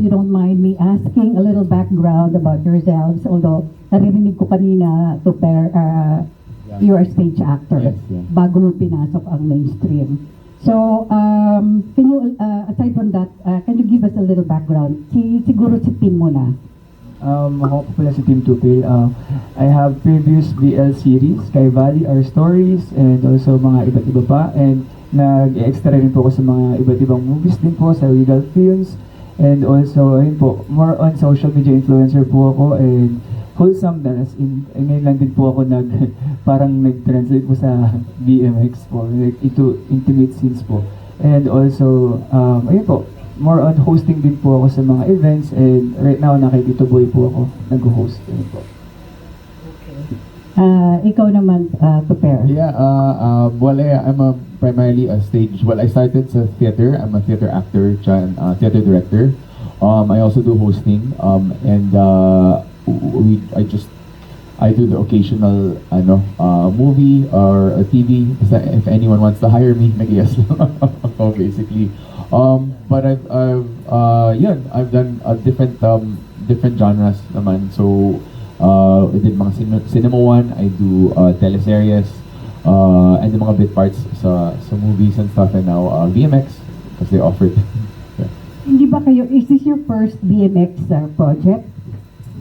you don't mind me asking a little background about yourselves, although naririnig ko kanina to pair, you are a stage actor. Yes, yeah. Bago mo pinasok ang mainstream. So, can you, aside from that, can you give us a little background? Siguro si Tim muna. Ako po pala si Team Tuppil. I have previous BL series, Sky Valley, Our Stories, and also mga iba't iba pa. And nag-extra rin po ako sa mga iba't ibang movies din po, sa Regal Films. And also, ayun po, more on social media influencer po ako. And wholesome na, as in, ngayon lang din po ako parang nag-translate po sa BMX po, like, into intimate scenes po. And also, ayun po, more on hosting din po ako sa mga events, and right now nakikita boy po ako nag-host din po. Ikaw naman, to pair. Yeah, I'm primarily a stage. Well, I started sa theater. I'm a theater actor, theater director. I also do hosting, and I do the occasional movie or a TV. If anyone wants to hire me, nag-yes lang ako basically. But I've done different genres naman. So I did mga cinema one, I do teleseries, and the mga bit parts sa movies and stuff, and now VMX because they offered. Yeah. Hindi ba kayo, is this your first BMX project?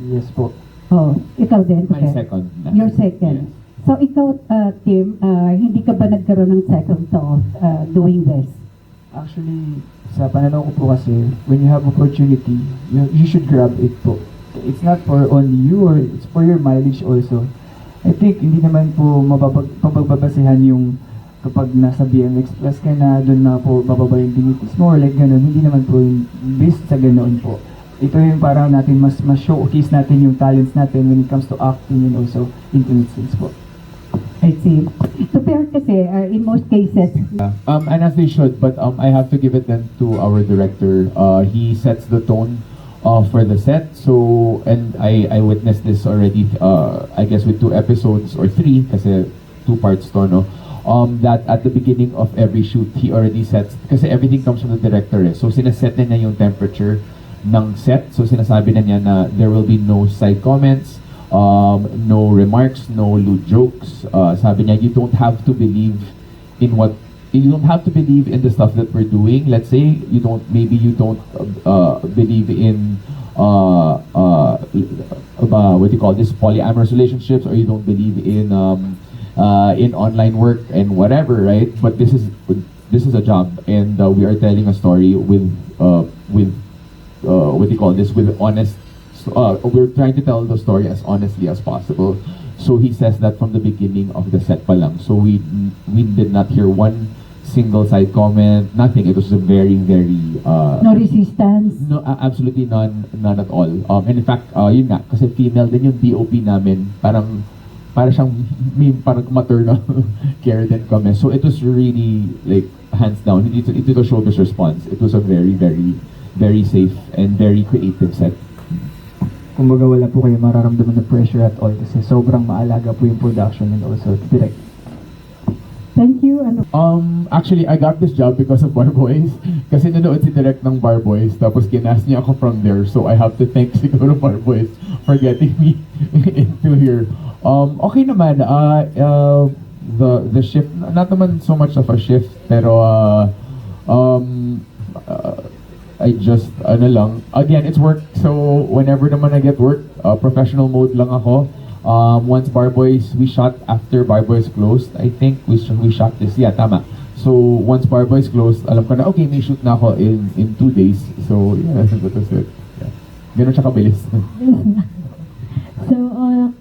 Yes po. Oh, ikaw din, to My pair. second. Your second. So ikaw, Tim, hindi ka ba nagkaroon ng second thought doing this? Actually, sa pananaw ko po kasi, when you have opportunity, you should grab it po. It's not for only you, or it's for your mileage also. I think hindi naman po mapagbabasehan yung kapag nasa BMX Plus ka na, doon na po bababa yung dignities mo, or like ganun. Hindi naman po yung based sa ganoon po. Ito yung parang natin mas showcase natin yung talents natin when it comes to acting and also intimate scenes po. I see. To pair kasi, in most cases, And as they should, but I have to give it then to our director. He sets the tone for the set. So, and I witnessed this already, I guess with 2 episodes or 3, kasi 2 parts to, no? That at the beginning of every shoot, he already sets, kasi everything comes from the director, eh. So, sinaset na niya yung temperature ng set. So, sinasabi na niya na there will be no side comments, no remarks, no lewd jokes. Sabi niya, you don't have to believe in the stuff that we're doing. Let's say maybe you don't believe in what do you call this, polyamorous relationships, or you don't believe in online work and whatever, right? But this is a job, and we are telling a story with what do you call this, with honest. We're trying to tell the story as honestly as possible. So he says that from the beginning of the set pa lang. So we did not hear one single side comment, nothing. It was a very no resistance. no, absolutely none at all. And in fact, yun nga, kasi female din yung DOP namin, parang siyang parang maternal care din kami. So it was really like hands down. It was a showbiz response. It was a very, very, very safe and very creative set. Kumbaga wala po kayo mararamdaman na pressure at all kasi sobrang maalaga po yung production and also direct. Thank you. Actually, I got this job because of Bar Boys. Kasi nanood si Direk ng Bar Boys, tapos kinas niya ako from there. So I have to thank siguro Bar Boys for getting me into here. Okay naman, the shift, not naman so much of a shift, pero I just, again, it's work. So whenever naman I get work, professional mode lang ako. Once Bar Boys, we shot after Bar Boys closed. I think we shot this, yeah, tama. So once Bar Boys closed, alam ko na, okay, may shoot na ako in 2 days. So yeah, that was it. Yeah. Ganun siya kabilis. So,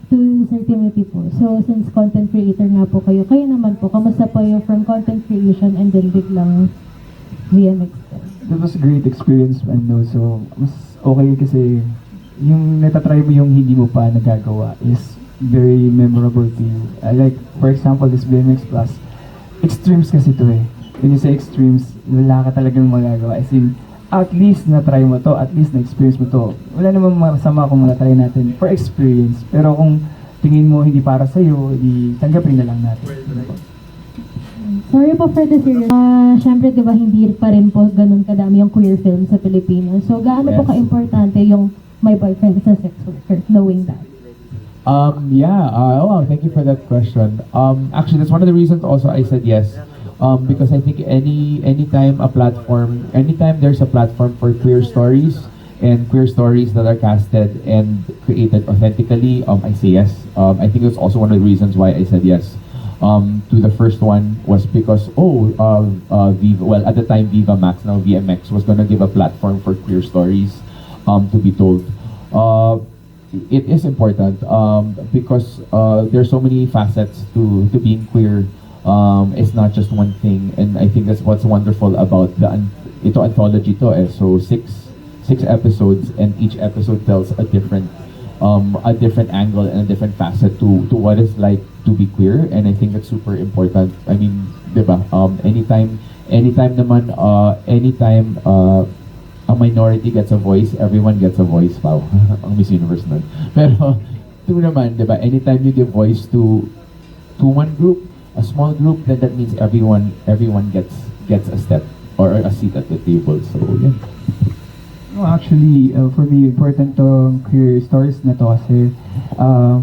to Sir Timothy po, so since content creator nga po kayo naman po, kamusta po yung from content creation and then biglang VMX? It was a great experience, and also mas okay kasi yung natatry mo yung hindi mo pa nagagawa is very memorable to you. Like, for example, this BMX Plus, extremes kasi to eh. When you say extremes, wala ka talagang magagawa. As in, at least na-try mo to, at least na-experience mo to. Wala namang masama kung na-try natin for experience. Pero kung tingin mo hindi para sa'yo, di tanggapin na lang natin. Sorry po for the series. Syempre, di ba, hindi pa rin po ganun kadami yung queer film sa Pilipinas. So, gaano po Yes. ka-importante yung My Boyfriend is a Sex Worker, knowing that? Wow, thank you for that question. Actually, that's one of the reasons also I said yes. Because I think anytime there's a platform for queer stories and queer stories that are casted and created authentically, I say yes. I think that's also one of the reasons why I said yes. To the first one was because Viva, well, at the time Viva Max, now VMX, was gonna give a platform for queer stories to be told. It is important because there's so many facets to being queer. It's not just one thing, and I think that's what's wonderful about ito anthology to eh. So six episodes, and each episode tells a different angle and a different facet to what it's like to be queer, and I think that's super important. I mean, diba? Anytime naman, anytime a minority gets a voice, everyone gets a voice. Wow, ang Miss Universe nun. Pero, ito naman, diba? Anytime you give voice to one group, a small group, then that means everyone gets a step or a seat at the table. So, yeah. No, actually, for me, important tong queer stories na to kasi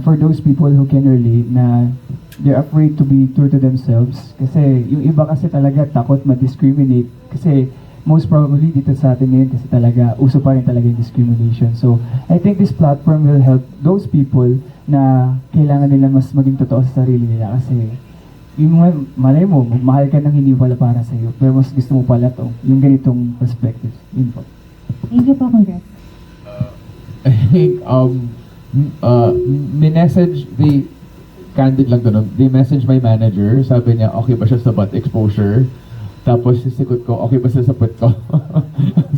for those people who can relate na they're afraid to be true to themselves. Kasi yung iba kasi talaga takot ma-discriminate. Kasi most probably dito sa atin ngayon kasi talaga uso pa rin talaga yung discrimination. So, I think this platform will help those people na kailangan nila mas maging totoo sa sarili nila kasi yung malay mo, mahal ka nang hindi pala para sa'yo pero mas gusto mo pala to, yung ganitong perspective. Yun po. Thank you po, congrats. I think candid lang to, no? They message my manager, sabi niya okay ba siya sa butt exposure, tapos sisikot ko okay ba siya sa puwet ko.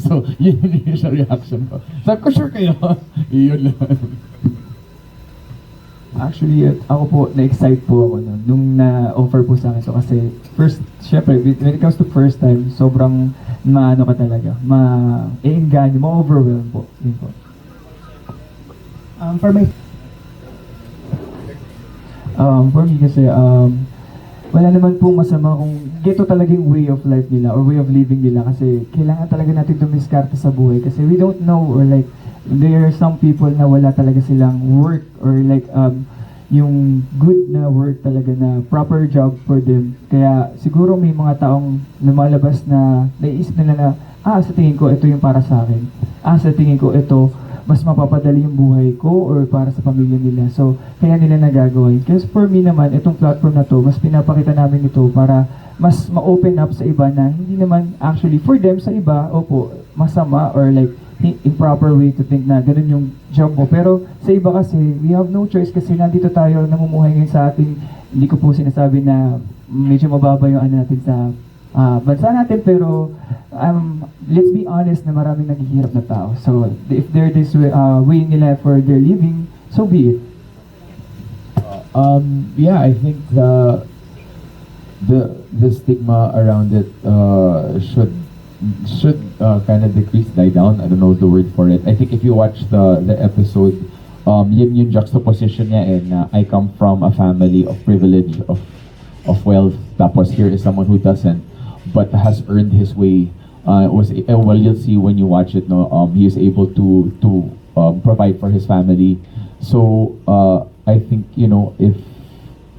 So yun yung initial reaction ko, sabi ko sure kayo. Yun lang. Actually, ako po, na-excite po ako nung na-offer po sa akin. So kasi, first, syempre, when it comes to first time, sobrang maano ka talaga, ma-e-engage, ma-overwhelm po. Yun po. For me kasi, wala naman pong masama kung gito talaga yung way of life nila or way of living nila kasi kailangan talaga natin dumiskarte sa buhay kasi we don't know or like there are some people na wala talaga silang work or like yung good na work talaga na proper job for them. Kaya siguro may mga taong lumalabas na naiisip nila na sa tingin ko ito yung para sa akin. Sa tingin ko ito mas mapapadali yung buhay ko or para sa pamilya nila. So, kaya nila nagagawa yun. Kasi for me naman, itong platform na to, mas pinapakita namin ito para mas ma-open up sa iba na hindi naman actually for them sa iba, opo, masama or like improper way to think na ganun yung job mo. Pero sa iba kasi, we have no choice kasi nandito tayo namumuhay ngayon sa ating, hindi ko po sinasabi na medyo mababa yung ano natin sa bansa natin, pero let's be honest na maraming naghihirap na tao. So, if they're this way nila for their living, so be it. Yeah, I think the stigma around it should kind of die down. I don't know the word for it. I think if you watch the episode, yun yung juxtaposition niya and I come from a family of privilege, of wealth, tapos here is someone who doesn't but has earned his way. Well, you'll see when you watch it, no, he is able to provide for his family. So I think, you know, if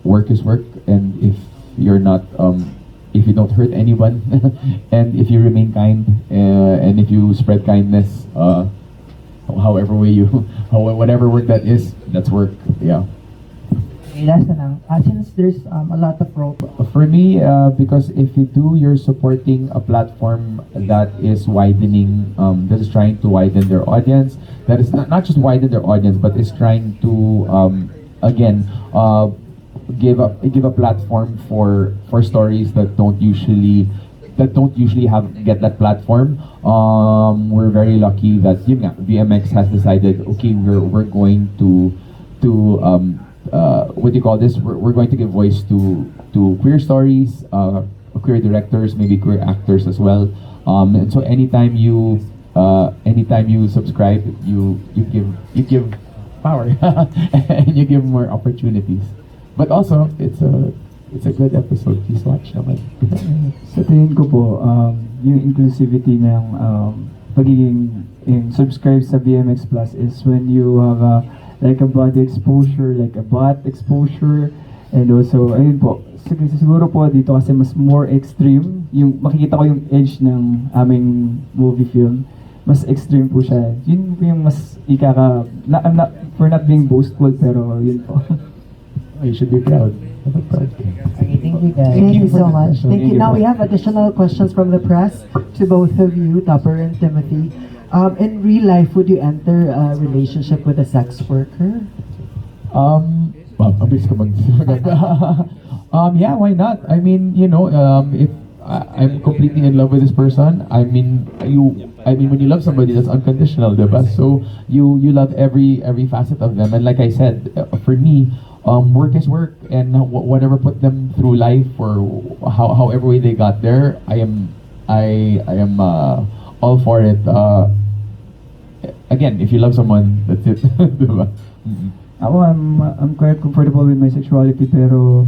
work is work and if you're not if you don't hurt anyone and if you remain kind and if you spread kindness, however way whatever work that is, that's work. Yeah. Last na lang, since there's a lot of role. For me, because if you do, you're supporting a platform that is widening, that is trying to widen their audience, that is not just widen their audience, but is trying to, again, give a platform for stories that don't usually get that platform. We're very lucky that yun nga, VMX has decided, okay, we're going to what do you call this? We're going to give voice to queer stories, queer directors, maybe queer actors as well. And so anytime you subscribe, you give power and you give more opportunities. But also it's it's a good episode. Please watch naman. Sa tingin ko po, yung inclusivity ng pagiging subscribe sa BMX Plus is when you have like a body exposure, like a butt exposure, and also, ayun po, siguro po dito kasi mas more extreme, yung makikita ko yung edge ng aming movie film, mas extreme po siya. Yun po yung mas I'm not, for not being boastful, pero yun po. Oh, you should be proud. I'm proud. Okay, thank you guys. Thank you for so the much. question. Thank you. Thank you Now po. we have additional questions from the press to both of you, Tupper and Timothy. In real life, would you enter a relationship with a sex worker? Mabilis ka yeah, why not? I mean, you know, if I'm completely in love with this person, I mean, when you love somebody, that's unconditional, diba? So you love every facet of them, and like I said, for me, work is work, and whatever put them through life or however way they got there, I am all for it. Again, if you love someone, that's it, diba? Ako, I'm quite comfortable with my sexuality, pero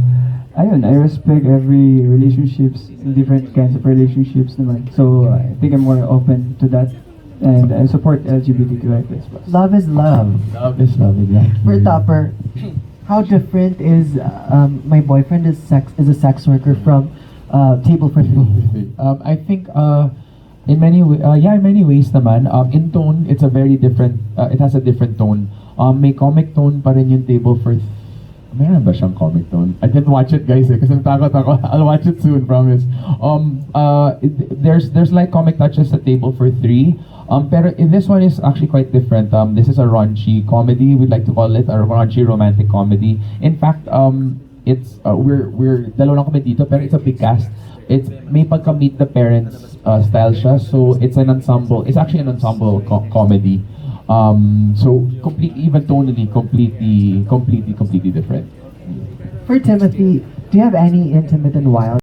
ayun, I respect every relationships, different kinds of relationships naman. So I think I'm more open to that, and I support LGBTQI+. Love is love. Love is love, exactly. For Tupper, how different is my boyfriend is a sex worker from Table for Three? I think in many ways naman. In tone, it's a very different. It has a different tone. May comic tone pa rin yung Table for. Meron ba siyang comic tone? I didn't watch it, guys, kasi natakot ako. I'll watch it soon, promise. There's like comic touches sa Table for Three. Pero this one is actually quite different. This is a raunchy comedy. We'd like to call it a raunchy romantic comedy. In fact, it's we're dalawa lang kami dito, pero it's a big cast. It's may pagka-meet the parents style siya. So it's an ensemble. It's actually an ensemble comedy. So completely, even tonally, completely different. For Timothy, do you have any intimate and wild